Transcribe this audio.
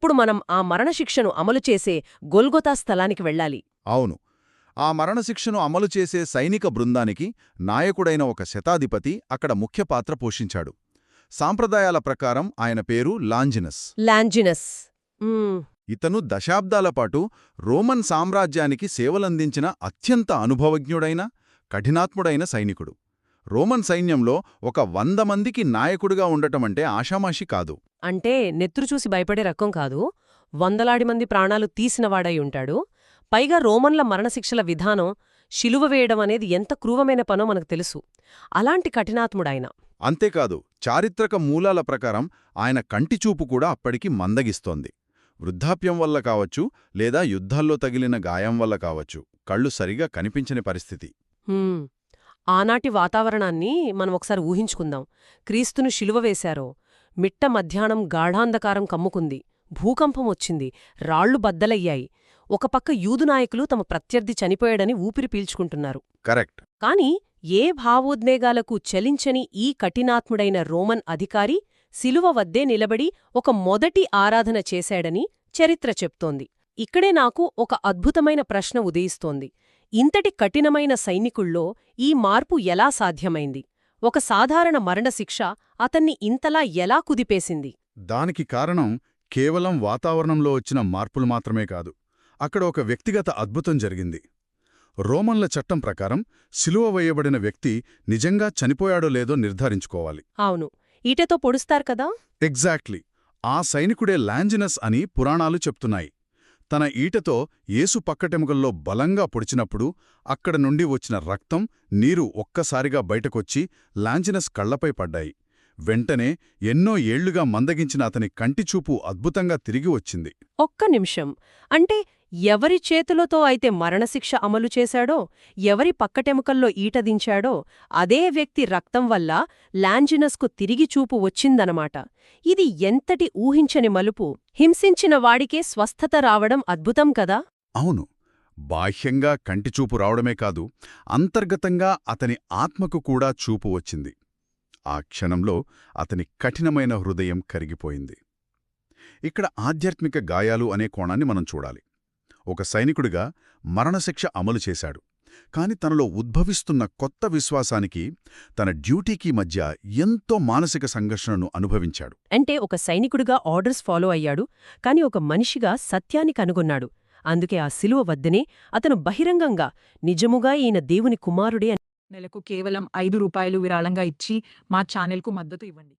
ఇప్పుడు మనం ఆ మరణశిక్షను అమలు చేసే గొల్గొతా స్థలానికి వెళ్ళాలి. అవును. ఆ మరణశిక్షను అమలు చేసే సైనిక బృందానికి నాయకుడైన ఒక శతాధిపతి అక్కడ ముఖ్య పాత్ర పోషించాడు. సాంప్రదాయాల ప్రకారం ఆయన పేరు లాంజినస్. లాంజినస్. ఇతను దశాబ్దాల పాటు రోమన్ సామ్రాజ్యానికి సేవలందించిన అత్యంత అనుభవజ్ఞుడైన కఠినాత్ముడైన సైనికుడు. రోమన్ సైన్యంలో ఒక 100 మందికి నాయకుడిగా ఉండటమంటే ఆషామాషి కాదు. అంటే నెత్తురుచూసి భయపడే రకం కాదు, వందలాది మంది ప్రాణాలు తీసినవాడై ఉంటాడు. పైగా రోమన్ల మరణశిక్షల విధానం, శిలువ వేయడం అనేది ఎంత క్రూరమైన పనో మనకు తెలుసు. అలాంటి కఠినాత్ముడాయన. అంతేకాదు, చారిత్రక మూలాల ప్రకారం ఆయన కంటిచూపు కూడా అప్పటికి మందగిస్తోంది. వృద్ధాప్యం వల్ల కావచ్చు, లేదా యుద్ధాల్లో తగిలిన గాయం వల్ల కావచ్చు, కళ్ళు సరిగా కనిపించని పరిస్థితి. ఆనాటి వాతావరణాన్ని మనం ఒకసారి ఊహించుకుందాం. క్రీస్తును శిలువ వేశారో, మిట్ట మధ్యాహ్నం గాఢాంధకారం కమ్ముకుంది, భూకంపం వచ్చింది, రాళ్లు బద్దలయ్యాయి. ఒక పక్క యూదు నాయకులు తమ ప్రత్యర్థి చనిపోయాడని ఊపిరి పీల్చుకుంటున్నారు. కరెక్ట్. కాని ఏ భావోద్వేగాలకు చలించని ఈ కఠినాత్ముడైన రోమన్ అధికారి శిలువ వద్దే నిలబడి ఒక మొదటి ఆరాధన చేశాడని చరిత్ర చెప్తోంది. ఇక్కడే నాకు ఒక అద్భుతమైన ప్రశ్న ఉదయిస్తోంది. ఇంతటి కఠినమైన సైనికుల్లో ఈ మార్పు ఎలా సాధ్యమైంది? ఒక సాధారణ మరణశిక్ష అతన్ని ఇంతలా ఎలా కుదిపేసింది? దానికి కారణం కేవలం వాతావరణంలో వచ్చిన మార్పులు మాత్రమే కాదు. అక్కడ ఒక వ్యక్తిగత అద్భుతం జరిగింది. రోమన్ల చట్టం ప్రకారం శిలువ వేయబడిన వ్యక్తి నిజంగా చనిపోయాడో లేదో నిర్ధారించుకోవాలి. అవును, ఈటెతో పొడుస్తారు కదా. ఎగ్జాక్ట్లీ. ఆ సైనికుడే లాంజినస్ అని పురాణాలు చెప్తున్నాయి. తన ఈటెతో యేసు పక్కటెముకల్లో బలంగా పొడిచినప్పుడు అక్కడ నుండి వచ్చిన రక్తం, నీరు ఒక్కసారిగా బయటకొచ్చి లాంజినస్ కళ్లపై పడ్డాయి. వెంటనే ఎన్నో ఏళ్లుగా మందగించిన అతని కంటిచూపు అద్భుతంగా తిరిగి వచ్చింది. ఒక్క నిమిషం. అంటే ఎవరి చేతులతో అయితే మరణశిక్ష అమలు చేశాడో, ఎవరి పక్కటెముకల్లో ఈటదించాడో అదే వ్యక్తి రక్తం వల్ల లాంజినస్కు తిరిగి చూపు వచ్చిందనమాట. ఇది ఎంతటి ఊహించని మలుపు! హింసించిన వాడికే స్వస్థత రావడం అద్భుతం కదా. అవును. బాహ్యంగా కంటిచూపు రావడమే కాదు, అంతర్గతంగా అతని ఆత్మకు కూడా చూపు వచ్చింది. ఆ క్షణంలో అతని కఠినమైన హృదయం కరిగిపోయింది. ఇక్కడ ఆధ్యాత్మిక గాయాలు అనే కోణాన్ని మనం చూడాలి. ఒక సైనికుడిగా మరణశిక్ష అమలు చేశాడు, కాని తనలో ఉద్భవిస్తున్న కొత్త విశ్వాసానికి, తన డ్యూటీకి మధ్య ఎంతో మానసిక సంఘర్షణను అనుభవించాడు. అంటే ఒక సైనికుడిగా ఆర్డర్స్ ఫాలో అయ్యాడు, కాని ఒక మనిషిగా సత్యాన్ని కనుగొన్నాడు. అందుకే ఆ శిలువ వద్దనే అతను బహిరంగంగా నిజముగా ఈయన దేవుని కుమారుడే నెలకు కేవలం 5 రూపాయలు విరాళంగా ఇచ్చి మా ఛానల్కు మద్దతు ఇవ్వండి.